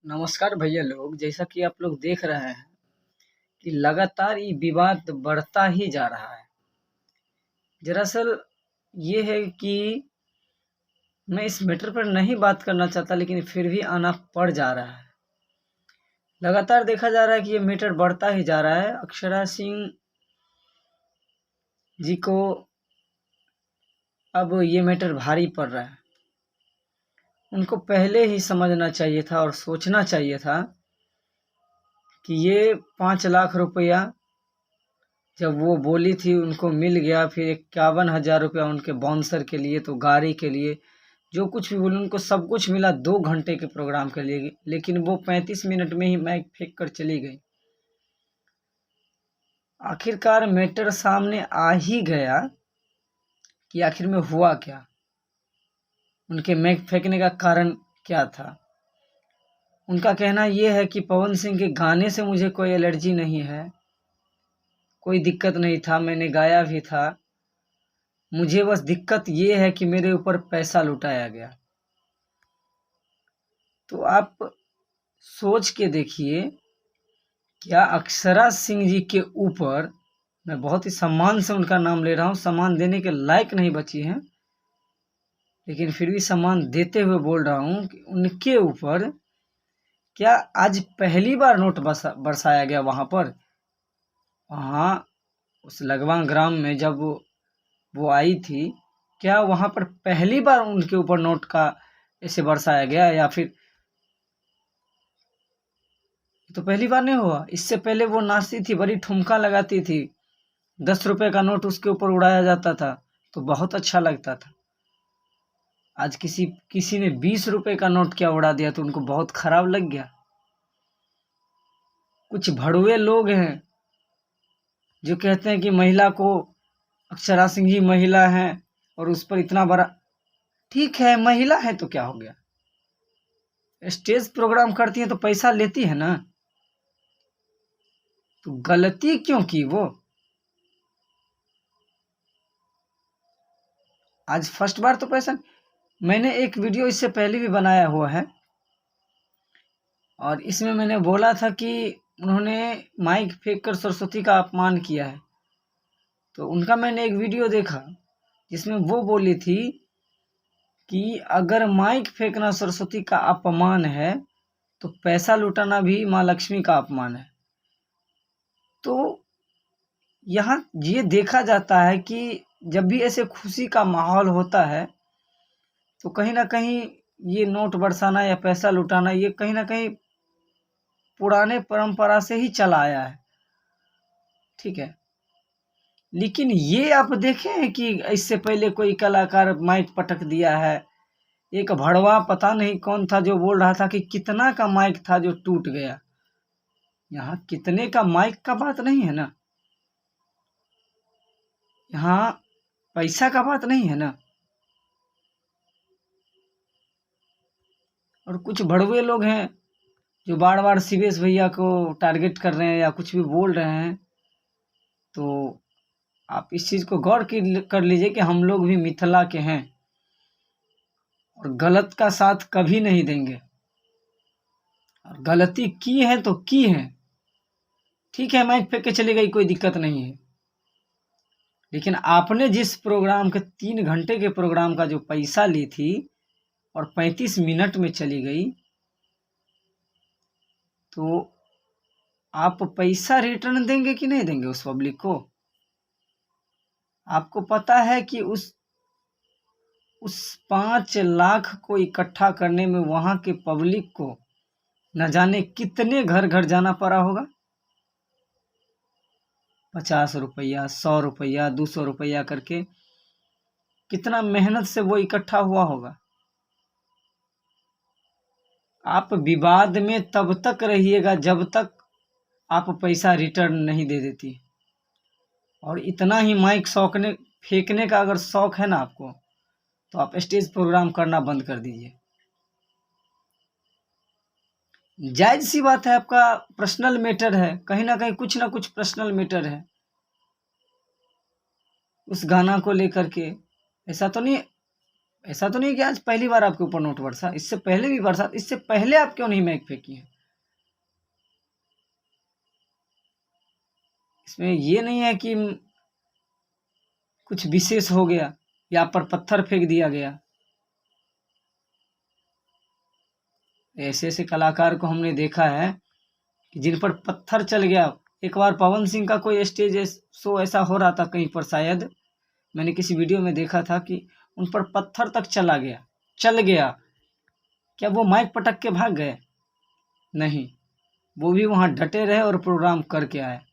नमस्कार भैया लोग, जैसा कि आप लोग देख रहे हैं कि लगातार ये विवाद बढ़ता ही जा रहा है। दरअसल ये है कि मैं इस मैटर पर नहीं बात करना चाहता, लेकिन फिर भी आना पड़ जा रहा है। लगातार देखा जा रहा है कि ये मैटर बढ़ता ही जा रहा है। अक्षरा सिंह जी को अब ये मैटर भारी पड़ रहा है। उनको पहले ही समझना चाहिए था और सोचना चाहिए था कि ये 5 लाख रुपया जब वो बोली थी उनको मिल गया, फिर 51,000 रुपया उनके बाउंसर के लिए, तो गाड़ी के लिए जो कुछ भी बोले उनको सब कुछ मिला 2 घंटे के प्रोग्राम के लिए, लेकिन वो 35 मिनट में ही माइक फेंक कर चली गई। आखिरकार मैटर सामने आ ही गया कि आखिर में हुआ क्या, उनके माइक फेंकने का कारण क्या था। उनका कहना ये है कि पवन सिंह के गाने से मुझे कोई एलर्जी नहीं है, कोई दिक्कत नहीं था, मैंने गाया भी था, मुझे बस दिक्कत ये है कि मेरे ऊपर पैसा लुटाया गया। तो आप सोच के देखिए, क्या अक्षरा सिंह जी के ऊपर, मैं बहुत ही सम्मान से उनका नाम ले रहा हूँ, सम्मान देने के लायक नहीं बची हैं, लेकिन फिर भी सम्मान देते हुए बोल रहा हूँ कि उनके ऊपर क्या आज पहली बार नोट बरसाया गया वहाँ पर। वहाँ उस लगवान ग्राम में जब वो आई थी, क्या वहाँ पर पहली बार उनके ऊपर नोट का ऐसे बरसाया गया, या फिर तो पहली बार नहीं हुआ। इससे पहले वो नाचती थी, बड़ी ठुमका लगाती थी, 10 रुपए का नोट उसके ऊपर उड़ाया जाता था तो बहुत अच्छा लगता था। आज किसी ने 20 रुपए का नोट क्या उड़ा दिया तो उनको बहुत खराब लग गया। कुछ भड़ुए लोग हैं जो कहते हैं कि महिला को, अक्षरा सिंह जी महिला हैं और उस पर इतना बड़ा, ठीक है महिला है तो क्या हो गया, स्टेज प्रोग्राम करती है तो पैसा लेती है ना, तो गलती क्यों की वो। आज फर्स्ट बार तो पैसा, मैंने एक वीडियो इससे पहले भी बनाया हुआ है और इसमें मैंने बोला था कि उन्होंने माइक फेंक कर सरस्वती का अपमान किया है। तो उनका मैंने एक वीडियो देखा जिसमें वो बोली थी कि अगर माइक फेंकना सरस्वती का अपमान है तो पैसा लुटाना भी माँ लक्ष्मी का अपमान है। तो यहाँ ये देखा जाता है कि जब भी ऐसे खुशी का माहौल होता है तो कहीं ना कहीं ये नोट बरसाना या पैसा लुटाना ये कहीं ना कहीं पुराने परंपरा से ही चला आया है, ठीक है। लेकिन ये आप देखें कि इससे पहले कोई कलाकार माइक पटक दिया है। एक भड़वा पता नहीं कौन था जो बोल रहा था कि कितना का माइक था जो टूट गया। यहाँ कितने का माइक का बात नहीं है ना, यहाँ पैसा का बात नहीं है ना। और कुछ भड़वे लोग हैं जो बार बार शिवेश भैया को टारगेट कर रहे हैं या कुछ भी बोल रहे हैं, तो आप इस चीज़ को गौर कर लीजिए कि हम लोग भी मिथिला के हैं और गलत का साथ कभी नहीं देंगे। और गलती की है तो की है, ठीक है, माइक फेंक के चली गई, कोई दिक्कत नहीं है। लेकिन आपने जिस प्रोग्राम के 3 घंटे के प्रोग्राम का जो पैसा ली थी और 35 मिनट में चली गई, तो आप पैसा रिटर्न देंगे कि नहीं देंगे उस पब्लिक को। आपको पता है कि उस 5 लाख को इकट्ठा करने में वहां के पब्लिक को न जाने कितने घर घर जाना पड़ा होगा। 50 रुपया, 100 रुपया, 200 रुपया करके कितना मेहनत से वो इकट्ठा हुआ होगा। आप विवाद में तब तक रहिएगा जब तक आप पैसा रिटर्न नहीं दे देती। और इतना ही माइक शौकने फेंकने का अगर शौक है ना आपको, तो आप स्टेज प्रोग्राम करना बंद कर दीजिए। जायज सी बात है, आपका पर्सनल मैटर है, कहीं ना कुछ पर्सनल मैटर है उस गाना को लेकर के। ऐसा तो नहीं, ऐसा तो नहीं कि आज पहली बार आपके ऊपर नोट बरसा, इससे पहले भी बरसा। इससे पहले आप क्यों नहीं माइक फेंकी है? इसमें ये नहीं है कि कुछ विशेष हो गया या आप पर पत्थर फेंक दिया गया। ऐसे ऐसे कलाकार को हमने देखा है कि जिन पर पत्थर चल गया। एक बार पवन सिंह का कोई स्टेज शो ऐसा हो रहा था कहीं पर, शायद मैंने किसी वीडियो में देखा था कि उन पर पत्थर तक चल गया। क्या वो माइक पटक के भाग गए? नहीं, वो भी वहाँ डटे रहे और प्रोग्राम करके आए।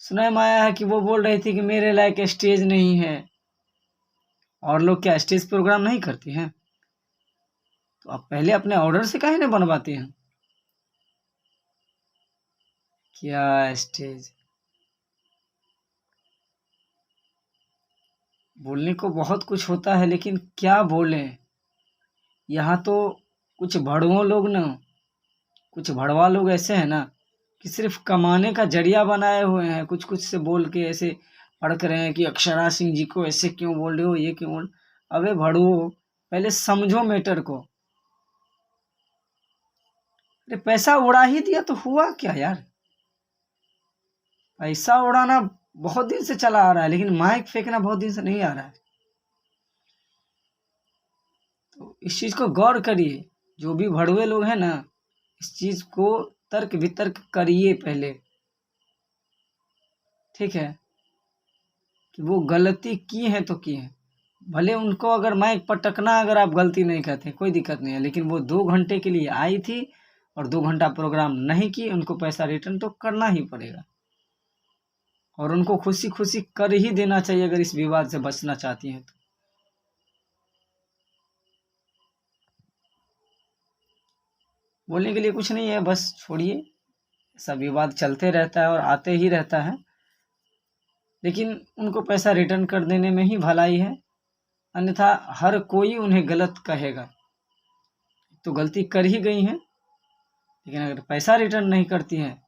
सुनाई में आया है कि वो बोल रही थी कि मेरे लायक स्टेज नहीं है। और लोग क्या स्टेज प्रोग्राम नहीं करते हैं? तो आप पहले अपने ऑर्डर से काहे नहीं बनवाते हैं? क्या स्टेज, बोलने को बहुत कुछ होता है लेकिन क्या बोलें। यहाँ तो कुछ भड़वा लोग ऐसे हैं ना कि सिर्फ कमाने का जरिया बनाए हुए हैं। कुछ कुछ से बोल के ऐसे भड़क रहे हैं कि अक्षरा सिंह जी को ऐसे क्यों बोल रहे हो, ये क्यों बोल। अबे भड़ुओ, पहले समझो मैटर को। अरे पैसा उड़ा ही दिया तो हुआ क्या यार? पैसा उड़ाना बहुत दिन से चला आ रहा है, लेकिन माइक फेंकना बहुत दिन से नहीं आ रहा है। तो इस चीज को गौर करिए। जो भी भड़वे लोग हैं ना, इस चीज को तर्क वितर्क करिए पहले, ठीक है? कि वो गलती की है तो की है। भले उनको अगर माइक पटकना अगर आप गलती नहीं कहते, कोई दिक्कत नहीं है, लेकिन वो 2 घंटे के लिए आई थी और 2 घंटा प्रोग्राम नहीं की, उनको पैसा रिटर्न तो करना ही पड़ेगा। और उनको खुशी खुशी कर ही देना चाहिए अगर इस विवाद से बचना चाहती हैं तो। बोलने के लिए कुछ नहीं है, बस छोड़िए। ऐसा विवाद चलते रहता है और आते ही रहता है, लेकिन उनको पैसा रिटर्न कर देने में ही भलाई है। अन्यथा हर कोई उन्हें गलत कहेगा। तो गलती कर ही गई हैं, लेकिन अगर पैसा रिटर्न नहीं करती हैं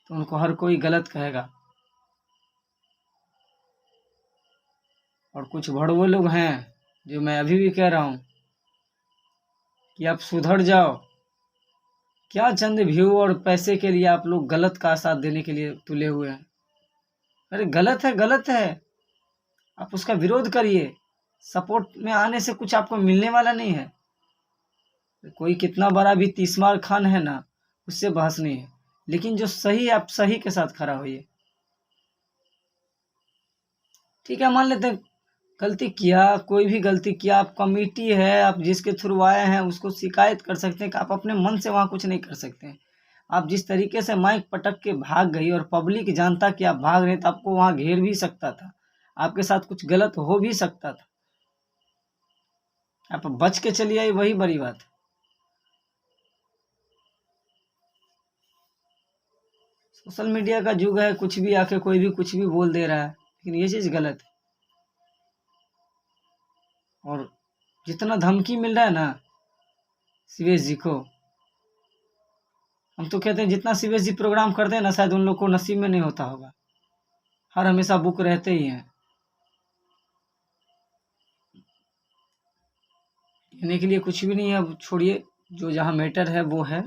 तो उनको हर कोई गलत कहेगा। और कुछ भड़वे लोग हैं, जो मैं अभी भी कह रहा हूँ कि आप सुधर जाओ। क्या चंद व्यू और पैसे के लिए आप लोग गलत का साथ देने के लिए तुले हुए हैं? अरे गलत है, गलत है, आप उसका विरोध करिए। सपोर्ट में आने से कुछ आपको मिलने वाला नहीं है। कोई कितना बड़ा भी तीसमार खान है ना, उससे बहस नहीं है, लेकिन जो सही है आप सही के साथ खड़ा होइए। ठीक है, मान लेते हैं गलती किया, कोई भी गलती किया, आप कमेटी है, आप जिसके थ्रू आए हैं उसको शिकायत कर सकते हैं कि आप अपने मन से वहाँ कुछ नहीं कर सकते हैं। आप जिस तरीके से माइक पटक के भाग गई और पब्लिक जानता कि आप भाग रहे तो आपको वहाँ घेर भी सकता था, आपके साथ कुछ गलत हो भी सकता था। आप बच के चली आई, वही बड़ी बात है। सोशल मीडिया का युग है, कुछ भी आके कोई भी कुछ भी बोल दे रहा है, लेकिन ये चीज़ गलत है। और जितना धमकी मिल रहा है ना शिवेश जी को, हम तो कहते हैं जितना शिवेश जी प्रोग्राम करते हैं ना, शायद उन लोग को नसीब में नहीं होता होगा। हर हमेशा बुक रहते ही हैं। कहने के लिए कुछ भी नहीं है, अब छोड़िए। जो जहाँ मैटर है वो है।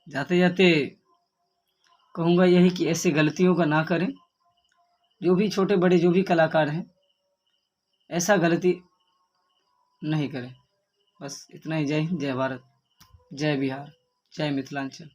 जाते जाते कहूँगा यही कि ऐसे गलतियों का ना करें। जो भी छोटे बड़े जो भी कलाकार हैं, ऐसा गलती नहीं करें। बस इतना ही। जय हिंद, जय भारत, जय बिहार, जय मिथिलांचल।